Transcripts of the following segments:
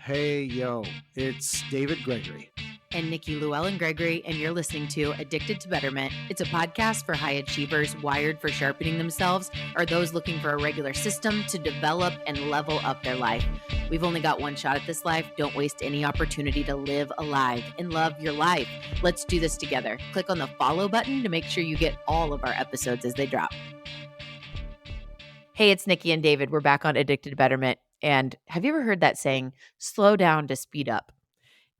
Hey, yo, it's David Gregory. And Nikki Llewellyn Gregory, and you're listening to Addicted to Betterment. It's a podcast for high achievers wired for sharpening themselves or those looking for a regular system to develop and level up their life. We've only got one shot at this life. Don't waste any opportunity to live alive and love your life. Let's do this together. Click on the follow button to make sure you get all of our episodes as they drop. Hey, it's Nikki and David. We're back on Addicted to Betterment. And have you ever heard that saying, slow down to speed up?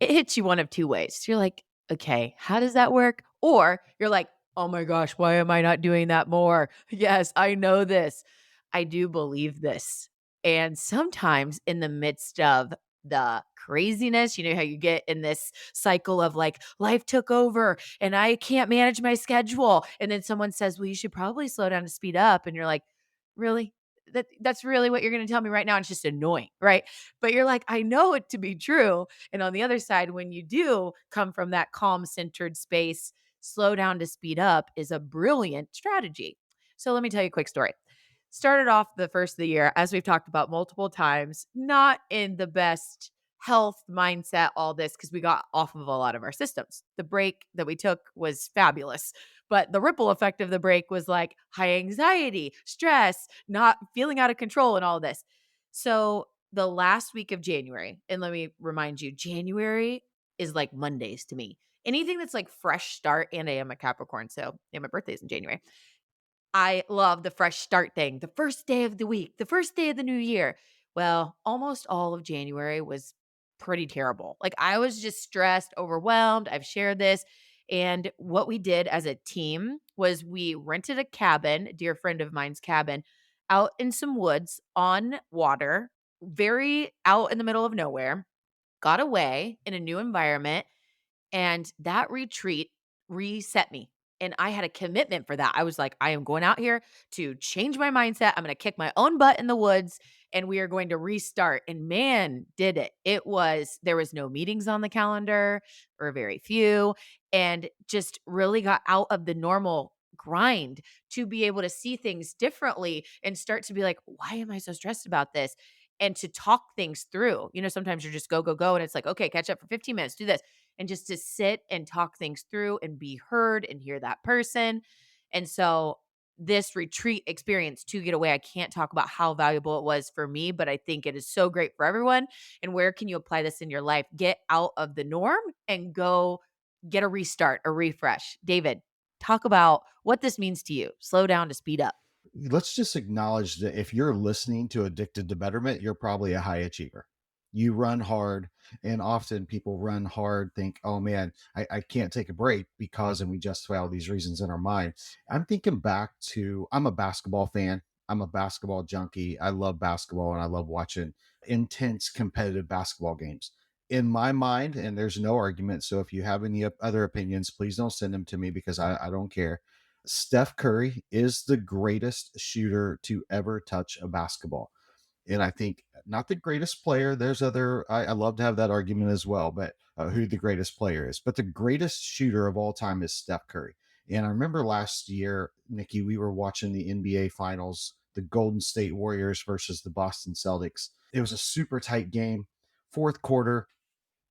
It hits you one of two ways. You're like, okay, how does that work? Or you're like, oh my gosh, why am I not doing that more? Yes, I know this. I do believe this. And sometimes in the midst of the craziness, you know how you get in this cycle of like, life took over and I can't manage my schedule. And then someone says, well, you should probably slow down to speed up. And you're like, really? That's really what you're going to tell me right now? And it's just annoying, right? But you're like, I know it to be true. And on the other side, when you do come from that calm centered space, slow down to speed up is a brilliant strategy. So let me tell you a quick story. Started off the first of the year, as we've talked about multiple times, not in the best health mindset, all this, because we got off of a lot of our systems. The break that we took was fabulous. But the ripple effect of the break was like high anxiety, stress, not feeling out of control, and all this. So the last week of January, and let me remind you, January is like Mondays to me. Anything that's like fresh start, and I am a Capricorn, so yeah, my birthday's in January. I love the fresh start thing, the first day of the week, the first day of the new year. Well, almost all of January was pretty terrible. Like I was just stressed, overwhelmed. I've shared this. And what we did as a team was we rented a cabin, a dear friend of mine's cabin, out in some woods on water, very out in the middle of nowhere, got away in a new environment, and that retreat reset me. And I had a commitment for that. I was like, I am going out here to change my mindset. I'm going to kick my own butt in the woods and we are going to restart. And man, did it. There was no meetings on the calendar or very few, and just really got out of the normal grind to be able to see things differently and start to be like, why am I so stressed about this? And to talk things through. You know, sometimes you're just go, go, go. And it's like, okay, catch up for 15 minutes, do this, and just to sit and talk things through and be heard and hear that person. And so this retreat experience to get away, I can't talk about how valuable it was for me, but I think it is so great for everyone. And where can you apply this in your life? Get out of the norm and go get a restart, a refresh. David, talk about what this means to you. Slow down to speed up. Let's just acknowledge that if you're listening to Addicted to Betterment, you're probably a high achiever. You run hard, and often people run hard, think, oh man, I can't take a break because, and we justify all these reasons in our mind. I'm thinking back to, I'm a basketball fan. I'm a basketball junkie. I love basketball and I love watching intense competitive basketball games. In my mind, and there's no argument. So if you have any other opinions, please don't send them to me because I don't care. Steph Curry is the greatest shooter to ever touch a basketball. And I think not the greatest player. There's I love to have that argument as well, but who the greatest player is. But the greatest shooter of all time is Steph Curry. And I remember last year, Nikki, we were watching the NBA finals, the Golden State Warriors versus the Boston Celtics. It was a super tight game. Fourth quarter,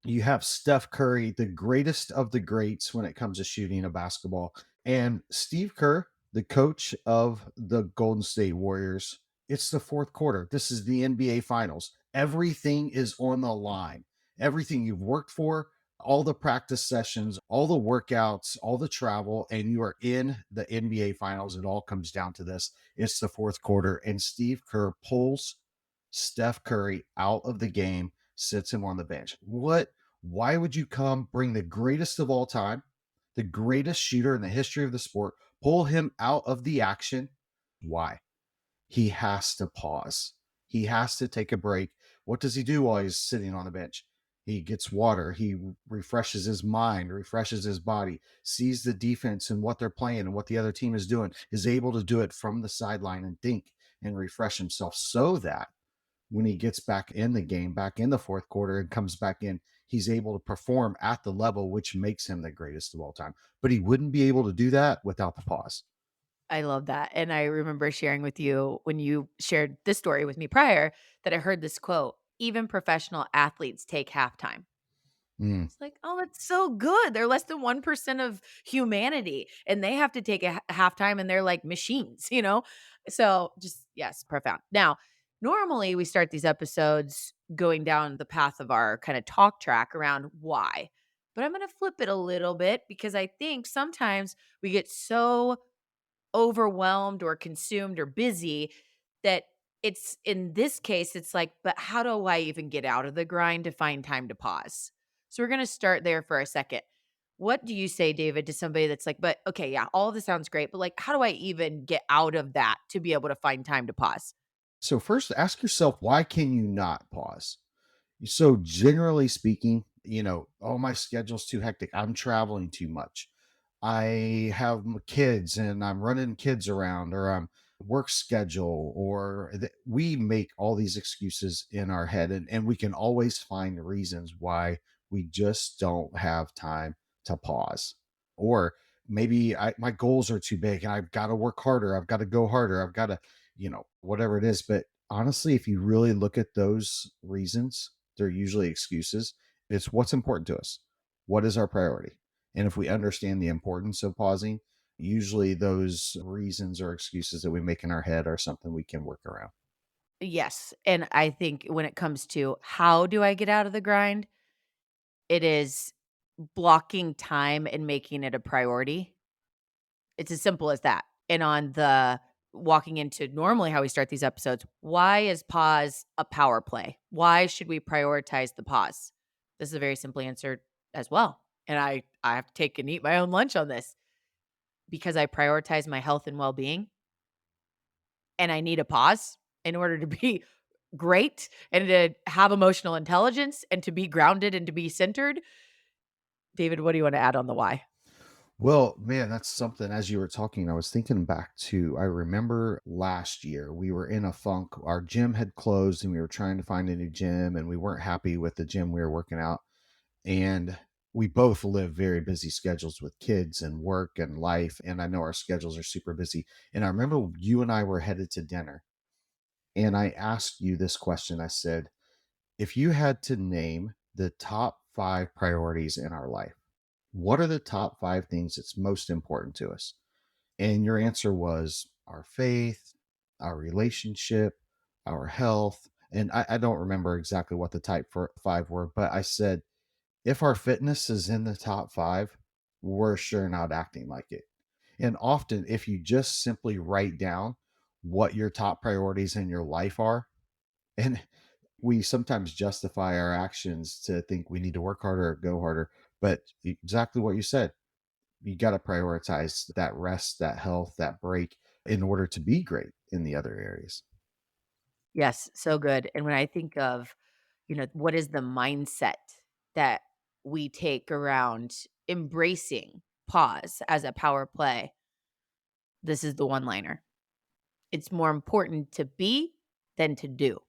you have Steph Curry, the greatest of the greats when it comes to shooting a basketball, and Steve Kerr, the coach of the Golden State Warriors. It's the fourth quarter. This is the NBA Finals. Everything is on the line. Everything you've worked for, all the practice sessions, all the workouts, all the travel, and you are in the NBA Finals. It all comes down to this. It's the fourth quarter, and Steve Kerr pulls Steph Curry out of the game, sits him on the bench. Why would you come bring the greatest of all time, the greatest shooter in the history of the sport, pull him out of the action? Why? He has to pause. He has to take a break. What does he do while he's sitting on the bench? He gets water. He refreshes his mind, refreshes his body, sees the defense and what they're playing and what the other team is doing, is able to do it from the sideline and think and refresh himself so that when he gets back in the game, back in the fourth quarter and comes back in, he's able to perform at the level which makes him the greatest of all time. But he wouldn't be able to do that without the pause. I love that. And I remember sharing with you when you shared this story with me prior that I heard this quote. even professional athletes take halftime. Mm. It's like, "Oh, that's so good." They're less than 1% of humanity, and they have to take a halftime, and they're like machines, you know? So, just yes, profound. Now, normally, we start these episodes going down the path of our kinda talk track around why, but I'm gonna flip it a little bit because I think sometimes we get so overwhelmed or consumed or busy that it's in this case, it's like, but how do I even get out of the grind to find time to pause? So we're going to start there for a second. What do you say, David, to somebody that's like, but okay, yeah, all of this sounds great, but like, how do I even get out of that to be able to find time to pause? So first ask yourself, why can you not pause? So generally speaking, oh, my schedule's too hectic. I'm traveling too much. I have kids and I'm running kids around, or I'm work schedule, or we make all these excuses in our head, and we can always find reasons why we just don't have time to pause. Or maybe my goals are too big and I've got to work harder. I've got to go harder. I've got to, whatever it is. But honestly, if you really look at those reasons, they're usually excuses. It's what's important to us. What is our priority? And if we understand the importance of pausing, usually those reasons or excuses that we make in our head are something we can work around. Yes. And I think when it comes to how do I get out of the grind, it is blocking time and making it a priority. It's as simple as that. And on the walking into normally how we start these episodes, why is pause a power play? Why should we prioritize the pause? This is a very simple answer as well. And I have to take and eat my own lunch on this because I prioritize my health and well-being and I need a pause in order to be great and to have emotional intelligence and to be grounded and to be centered. David, what do you want to add on the why? Well, man, that's something. As you were talking, I was thinking back to, I remember last year we were in a funk. Our gym had closed and we were trying to find a new gym, and we weren't happy with the gym we were working out. And we both live very busy schedules with kids and work and life. And I know our schedules are super busy. And I remember you and I were headed to dinner, and I asked you this question. I said, if you had to name the top 5 priorities in our life, what are the top 5 things that's most important to us? And your answer was our faith, our relationship, our health. And I don't remember exactly what the type for 5 were, but I said, if our fitness is in the top 5, we're sure not acting like it. And often, if you just simply write down what your top priorities in your life are, and we sometimes justify our actions to think we need to work harder or go harder, but exactly what you said, you got to prioritize that rest, that health, that break in order to be great in the other areas. Yes, so good. And when I think of, what is the mindset that we take around embracing pause as a power play, this is the one liner. It's more important to be than to do.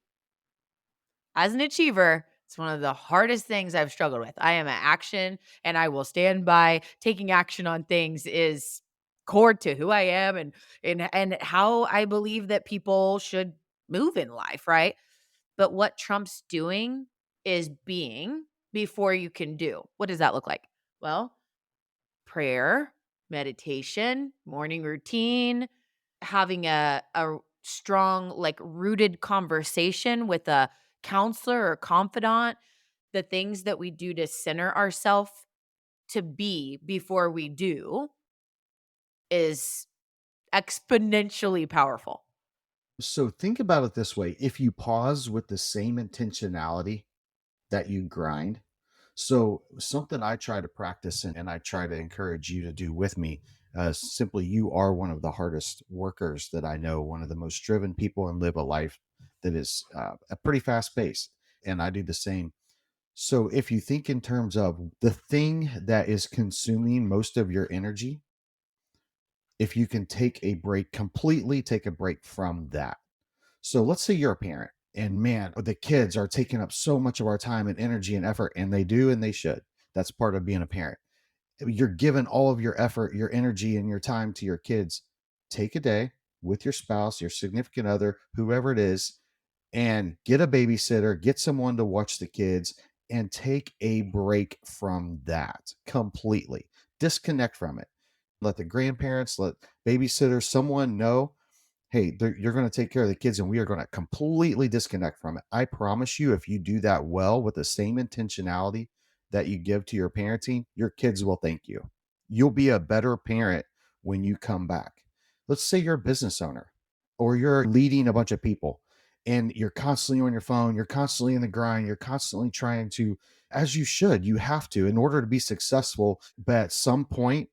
As an achiever, it's one of the hardest things I've struggled with. I am an action and I will stand by. Taking action on things is core to who I am and how I believe that people should move in life, right? But what trumps doing is being before you can do. What does that look like? Well, prayer, meditation, morning routine, having a strong, like, rooted conversation with a counselor or confidant, the things that we do to center ourselves to be before we do is exponentially powerful. So think about it this way: if you pause with the same intentionality that you grind. So, something I try to practice, and I try to encourage you to do with me. Simply, you are one of the hardest workers that I know, one of the most driven people, and live a life that is a pretty fast pace. And I do the same. So, if you think in terms of the thing that is consuming most of your energy, if you can take a break, completely take a break from that. So let's say you're a parent, and man, the kids are taking up so much of our time and energy and effort, and they do and they should. That's part of being a parent. You're giving all of your effort, your energy, and your time to your kids. Take a day with your spouse, your significant other, whoever it is, and get a babysitter, get someone to watch the kids, and take a break from that completely. Disconnect from it. Let the grandparents, let babysitters, someone know, hey, you're going to take care of the kids and we are going to completely disconnect from it. I promise you, if you do that well with the same intentionality that you give to your parenting, your kids will thank you. You'll be a better parent when you come back. Let's say you're a business owner or you're leading a bunch of people and you're constantly on your phone, you're constantly in the grind, you're constantly trying to, as you should, you have to in order to be successful. But at some point,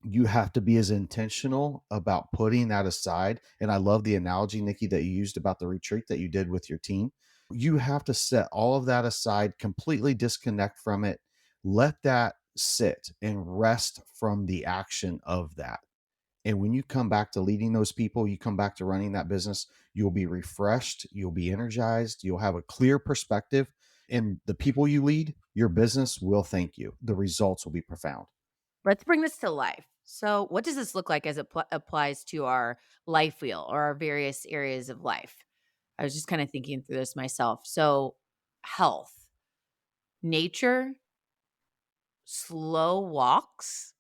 you have to be as intentional about putting that aside. And I love the analogy, Nikki, that you used about the retreat that you did with your team. You have to set all of that aside, completely disconnect from it, let that sit and rest from the action of that. And when you come back to leading those people, you come back to running that business, you'll be refreshed, you'll be energized, you'll have a clear perspective. And the people you lead, your business will thank you. The results will be profound. Let's bring this to life. So, what does this look like as it applies to our life wheel or our various areas of life? I was just kind of thinking through this myself. So, health, nature, slow walks,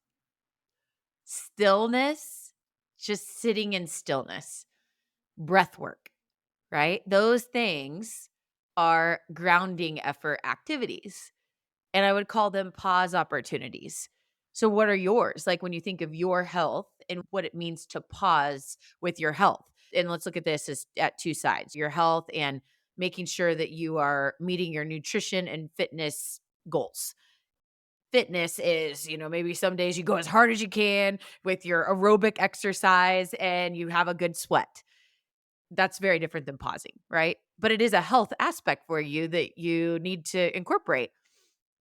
stillness, just sitting in stillness, breath work, right? Those things are grounding effort activities. And I would call them pause opportunities. So, what are yours? Like when you think of your health and what it means to pause with your health. And let's look at this as at two sides, your health and making sure that you are meeting your nutrition and fitness goals. Fitness is, maybe some days you go as hard as you can with your aerobic exercise and you have a good sweat. That's very different than pausing, right? But it is a health aspect for you that you need to incorporate.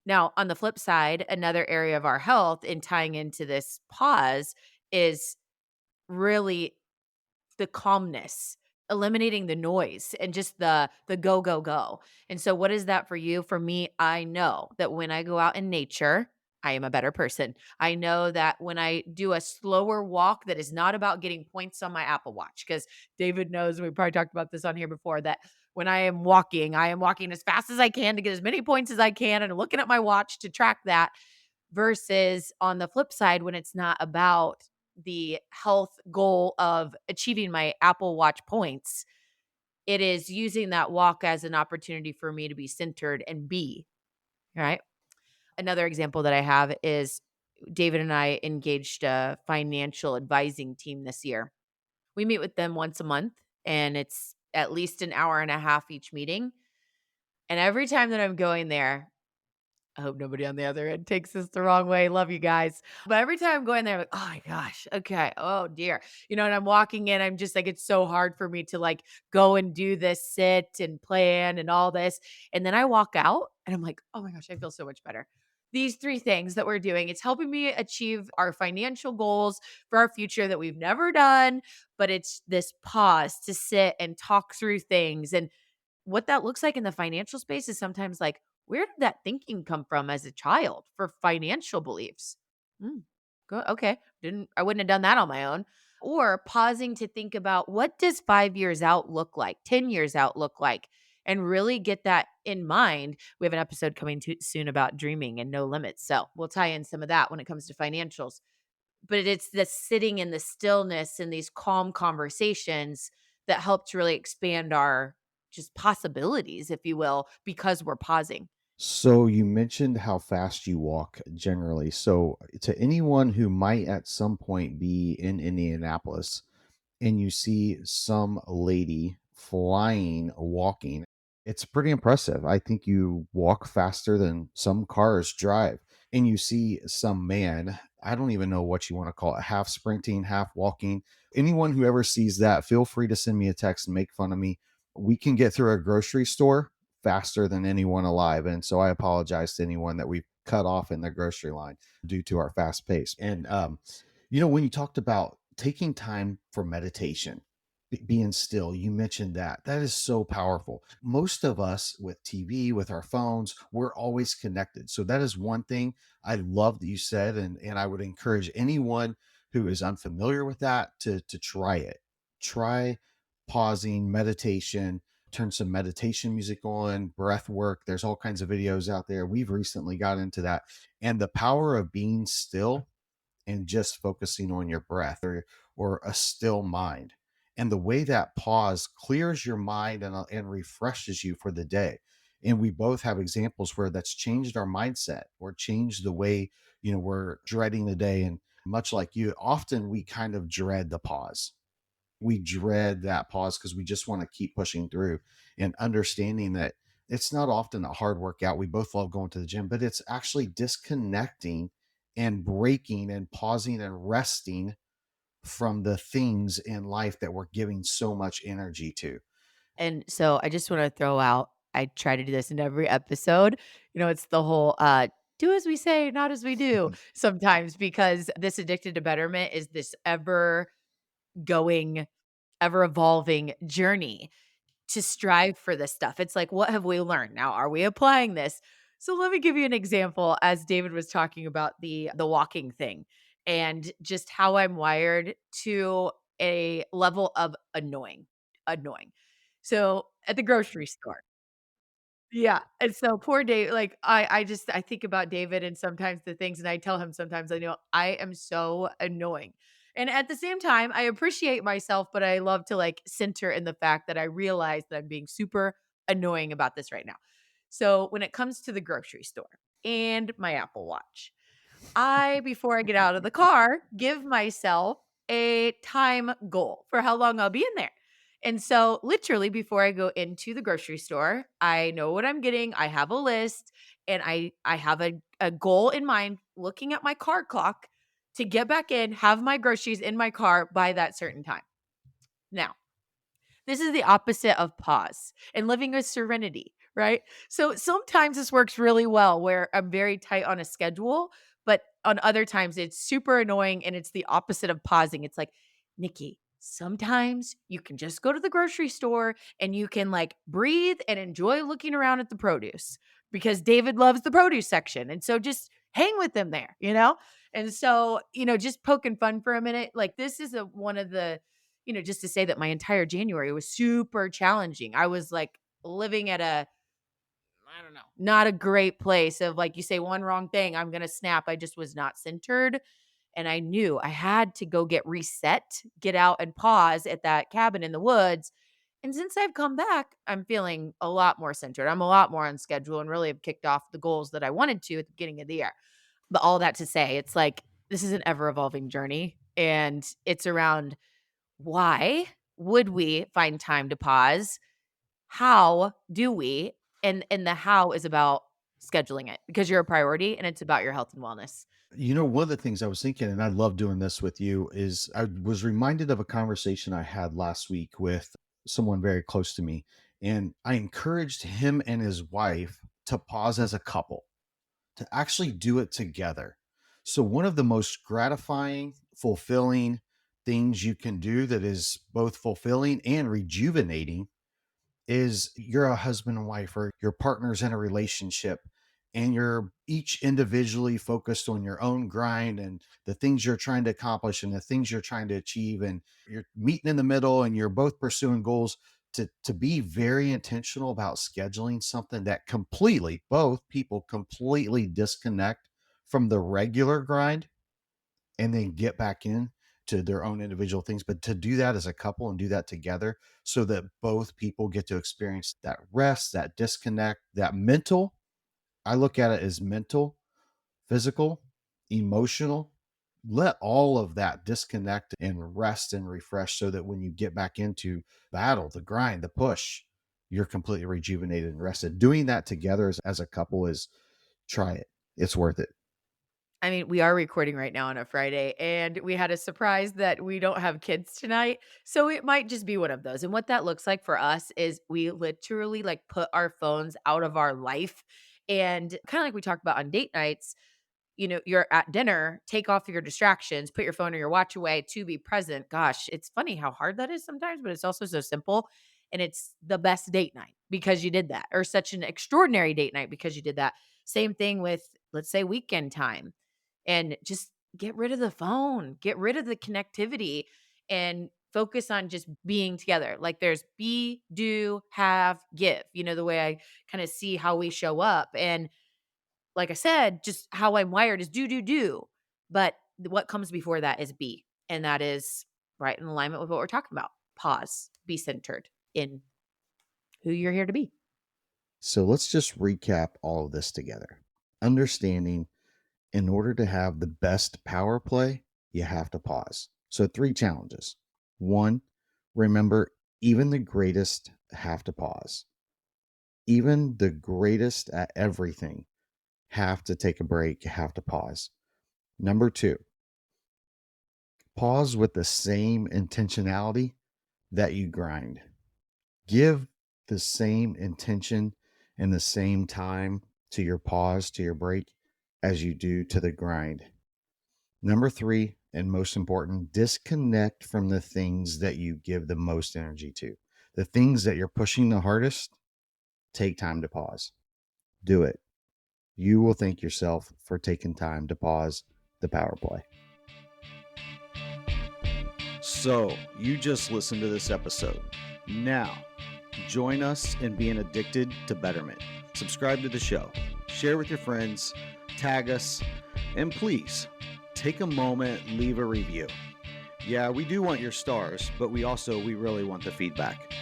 Now, on the flip side, another area of our health in tying into this pause is really the calmness, eliminating the noise and just the go go go. And so what is that for you? For me, I know that when I go out in nature, I am a better person. I know that when I do a slower walk that is not about getting points on my Apple Watch cuz David knows we probably talked about this on here before that when I am walking as fast as I can to get as many points as I can and looking at my watch to track that versus on the flip side when it's not about the health goal of achieving my Apple Watch points, it is using that walk as an opportunity for me to be centered and be, right? Another example that I have is David and I engaged a financial advising team this year. We meet with them once a month and it's at least an hour and a half each meeting. And every time that I'm going there, I hope nobody on the other end takes this the wrong way. Love you guys. But every time I'm going there, I'm like, oh my gosh, okay. Oh dear. And I'm walking in, I'm just like, it's so hard for me to like go and do this sit and plan and all this. And then I walk out and I'm like, oh my gosh, I feel so much better. These three things that we're doing, it's helping me achieve our financial goals for our future that we've never done. But it's this pause to sit and talk through things. And what that looks like in the financial space is sometimes like, where did that thinking come from as a child for financial beliefs? Mm, okay. I wouldn't have done that on my own. Or pausing to think about what does 5 years out look like, 10 years out look like, and really get that in mind. We have an episode coming soon about dreaming and no limits. So we'll tie in some of that when it comes to financials. But it's the sitting in the stillness and these calm conversations that help to really expand our just possibilities, if you will, because we're pausing. So you mentioned how fast you walk generally. So to anyone who might at some point be in Indianapolis and you see some lady flying, walking, it's pretty impressive. I think you walk faster than some cars drive. And you see some man, I don't even know what you want to call it, half sprinting, half walking. Anyone who ever sees that, feel free to send me a text and make fun of me. We can get through a grocery store faster than anyone alive. And so I apologize to anyone that we've cut off in the grocery line due to our fast pace. And, when you talked about taking time for meditation, being still, you mentioned that is so powerful. Most of us with TV, with our phones, we're always connected. So that is one thing I love that you said. And I would encourage anyone who is unfamiliar with that to try it. Try pausing meditation, turn some meditation music on, breath work. There's all kinds of videos out there. We've recently got into that. And the power of being still and just focusing on your breath, or a still mind. And the way that pause clears your mind and refreshes you for the day. And we both have examples where that's changed our mindset or changed the way, we're dreading the day. And much like you, often we kind of dread the pause. We dread that pause because we just want to keep pushing through, and understanding that it's not often a hard workout. We both love going to the gym, but it's actually disconnecting and breaking and pausing and resting from the things in life that we're giving so much energy to. And so I just want to throw out, I try to do this in every episode. It's the whole do as we say, not as we do sometimes, because this addicted to betterment is this ever going, ever evolving journey to strive for this stuff. It's like, what have we learned? Now, are we applying this? So let me give you an example as David was talking about the walking thing and just how I'm wired to a level of annoying. So at the grocery store, yeah, and so poor Dave, like, I think about David and sometimes the things, and I tell him sometimes, I know I am so annoying. And at the same time, I appreciate myself, but I love to, like, center in the fact that I realize that I'm being super annoying about this right now. So, when it comes to the grocery store and my Apple Watch, before I get out of the car, give myself a time goal for how long I'll be in there. And so, literally, before I go into the grocery store, I know what I'm getting. I have a list, and I have a goal in mind, looking at my car clock to get back in, have my groceries in my car by that certain time. Now, this is the opposite of pause and living with serenity, right? So sometimes this works really well where I'm very tight on a schedule, but on other times it's super annoying and it's the opposite of pausing. It's like, Nikki, sometimes you can just go to the grocery store and you can like breathe and enjoy looking around at the produce because David loves the produce section. And so just hang with them there, you know? And so, just poking fun for a minute, like this is one of the just to say that my entire January was super challenging. I was like living at I don't know, not a great place of like you say one wrong thing, I'm going to snap. I just was not centered. And I knew I had to go get reset, get out and pause at that cabin in the woods. And since I've come back, I'm feeling a lot more centered. I'm a lot more on schedule and really have kicked off the goals that I wanted to at the beginning of the year. But all that to say, it's like this is an ever evolving journey. And it's around why would we find time to pause? How do we? And the how is about scheduling it because you're a priority and it's about your health and wellness. One of the things I was thinking, and I love doing this with you, is I was reminded of a conversation I had last week with someone very close to me. And I encouraged him and his wife to pause as a couple, to actually do it together. So, one of the most gratifying, fulfilling things you can do that is both fulfilling and rejuvenating is you're a husband and wife, or your partner's in a relationship, and you're each individually focused on your own grind and the things you're trying to accomplish and the things you're trying to achieve, and you're meeting in the middle and you're both pursuing goals, to be very intentional about scheduling something that completely both people completely disconnect from the regular grind, and then get back in to their own individual things. But to do that as a couple and do that together, so that both people get to experience that rest, that disconnect, that mental. I look at it as mental, physical, emotional. Let all of that disconnect and rest and refresh, so that when you get back into battle, the grind, the push, you're completely rejuvenated and rested. Doing that together as a couple is, try it. It's worth it. I mean, we are recording right now on a Friday, and we had a surprise that we don't have kids tonight. So it might just be one of those. And what that looks like for us is we literally like put our phones out of our life. And kind of like we talked about on date nights, you're at dinner, take off your distractions, put your phone or your watch away to be present. Gosh, it's funny how hard that is sometimes, but it's also so simple. And it's the best date night because you did that, or such an extraordinary date night because you did that. Same thing with, let's say, weekend time, and just get rid of the phone, get rid of the connectivity, and Focus on just being together. Like there's be, do, have, give. The way I kind of see how we show up. And like I said, just how I'm wired is do, do, do. But what comes before that is be. And that is right in alignment with what we're talking about. Pause, be centered in who you're here to be. So let's just recap all of this together. Understanding in order to have the best power play, you have to pause. So 3 challenges. 1, remember, even the greatest have to pause. Even the greatest at everything have to take a break, have to pause. Number 2, pause with the same intentionality that you grind. Give the same intention and the same time to your pause, to your break, as you do to the grind. Number 3, and most important, disconnect from the things that you give the most energy to. The things that you're pushing the hardest, take time to pause. Do it. You will thank yourself for taking time to pause the power play. So, you just listened to this episode. Now, join us in being addicted to betterment. Subscribe to the show, share with your friends, tag us, and please take a moment, leave a review. Yeah, we do want your stars, but we really want the feedback.